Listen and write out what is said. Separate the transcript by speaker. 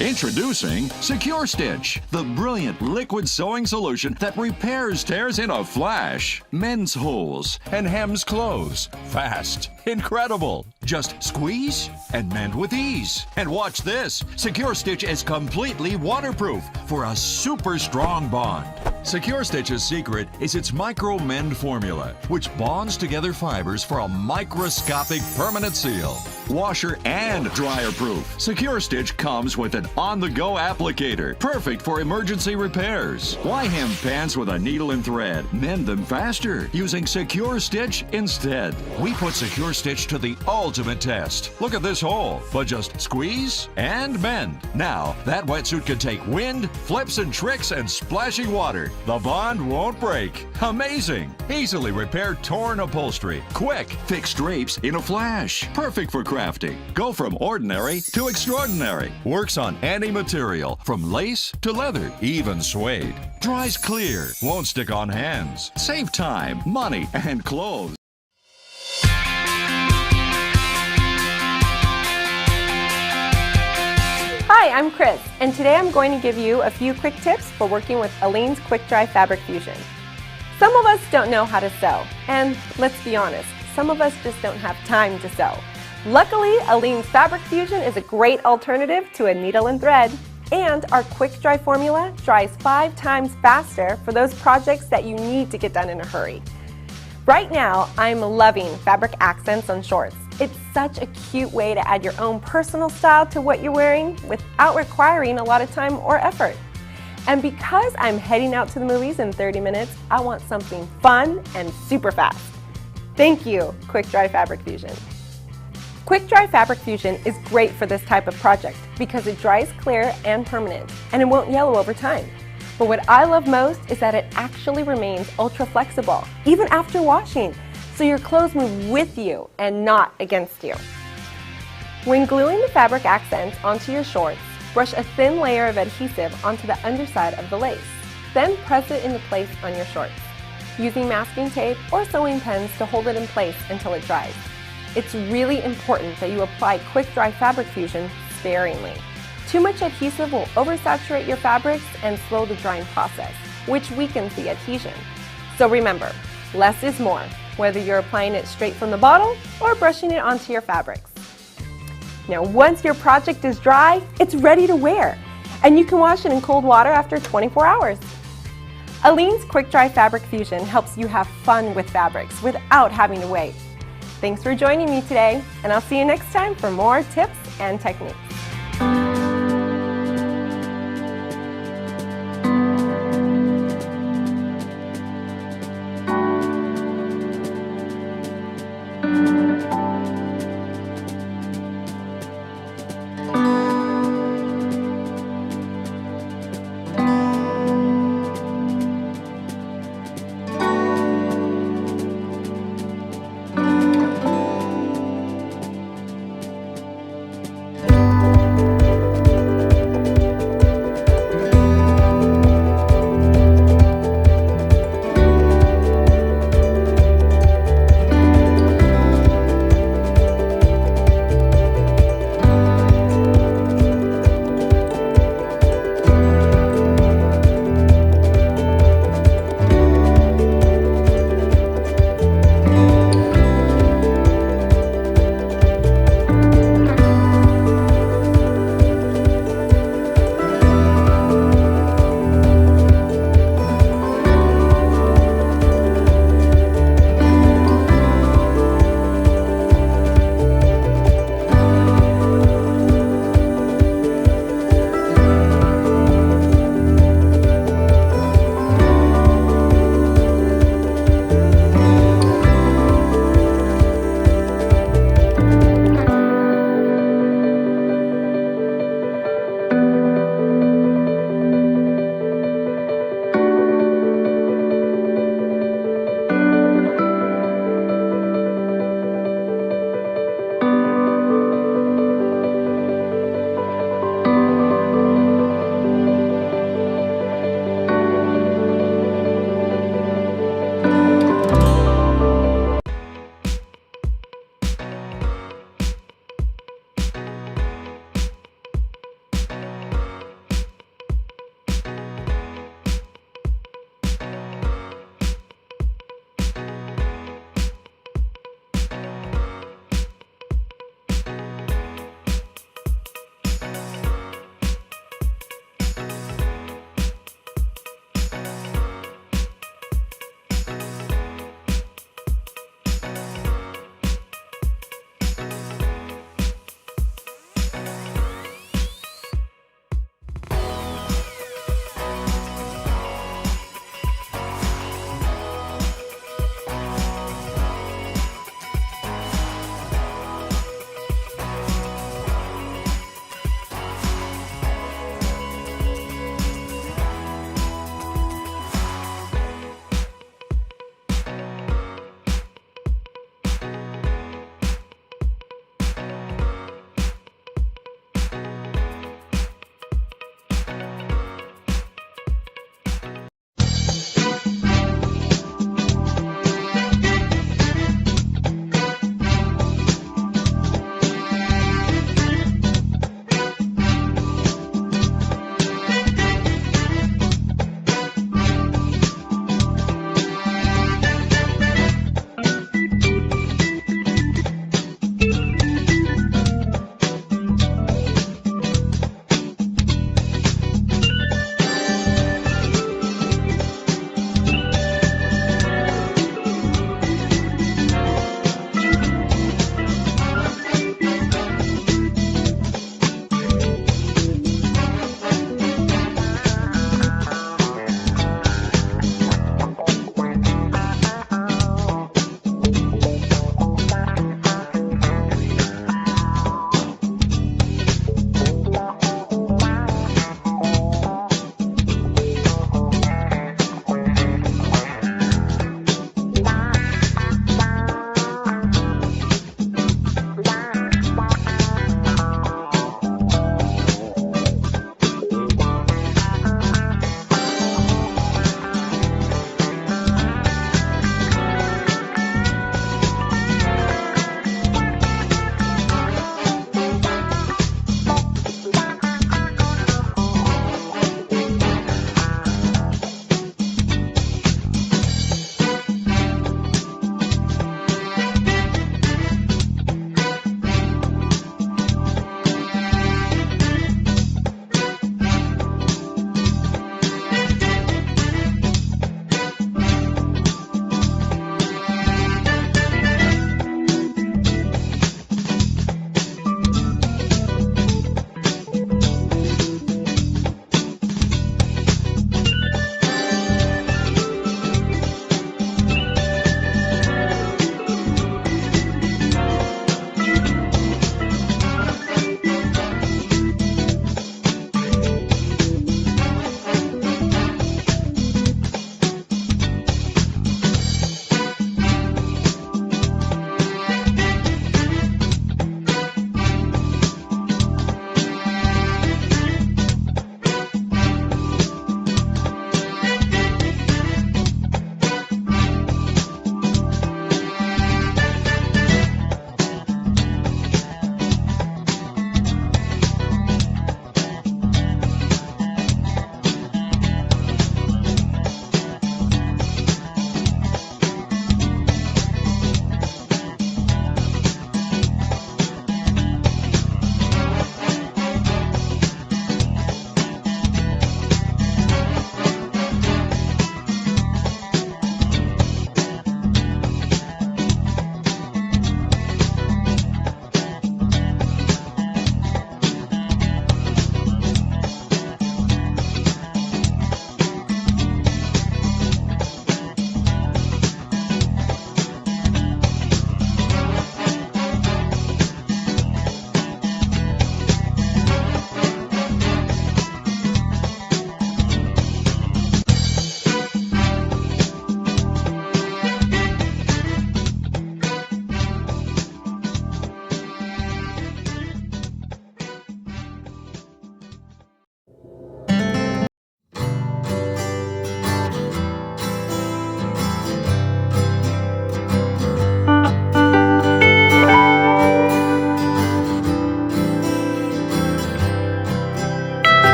Speaker 1: Introducing Secure Stitch, the brilliant liquid sewing solution that repairs tears in a flash, mends holes, and hems clothes. Fast, incredible. Just squeeze and mend with ease. And watch this. Secure Stitch is completely waterproof for a super strong bond. Secure Stitch's secret is its Micro Mend formula, which bonds together fibers for a microscopic permanent seal. Washer and dryer proof. Secure Stitch comes with an on-the-go applicator, perfect for emergency repairs. Why hem pants with a needle and thread? Mend them faster using Secure Stitch instead. We put Secure Stitch to the ultimate test. Look at this hole, but just squeeze and mend. Now, that wetsuit can take wind, flips and tricks, and splashing water. The bond won't break. Amazing! Easily repair torn upholstery. Quick, fix drapes in a flash. Perfect for crafting. Go from ordinary to extraordinary. Works on any material, from lace to leather, even suede. Dries clear, won't stick on hands. Save time, money, and clothes.
Speaker 2: Hi, I'm Chris, and today I'm going to give you a few quick tips for working with Aleene's Quick Dry Fabric Fusion. Some of us don't know how to sew, and let's be honest, some of us just don't have time to sew. Luckily, Aleene's Fabric Fusion is a great alternative to a needle and thread, and our Quick Dry formula dries 5 times faster for those projects that you need to get done in a hurry. Right now, I'm loving fabric accents on shorts. It's such a cute way to add your own personal style to what you're wearing without requiring a lot of time or effort. And because I'm heading out to the movies in 30 minutes, I want something fun and super fast. Thank you, Quick Dry Fabric Fusion. Quick Dry Fabric Fusion is great for this type of project because it dries clear and permanent, and it won't yellow over time. But what I love most is that it actually remains ultra flexible, even after washing, so your clothes move with you and not against you. When gluing the fabric accents onto your shorts, brush a thin layer of adhesive onto the underside of the lace. Then press it into place on your shorts, using masking tape or sewing pens to hold it in place until it dries. It's really important that you apply Quick Dry Fabric Fusion sparingly. Too much adhesive will oversaturate your fabrics and slow the drying process, which weakens the adhesion. So remember, less is more, whether you're applying it straight from the bottle or brushing it onto your fabrics. Now, once your project is dry, it's ready to wear, and you can wash it in cold water after 24 hours. Aleene's Quick Dry Fabric Fusion helps you have fun with fabrics without having to wait. Thanks for joining me today, and I'll see you next time for more tips and techniques.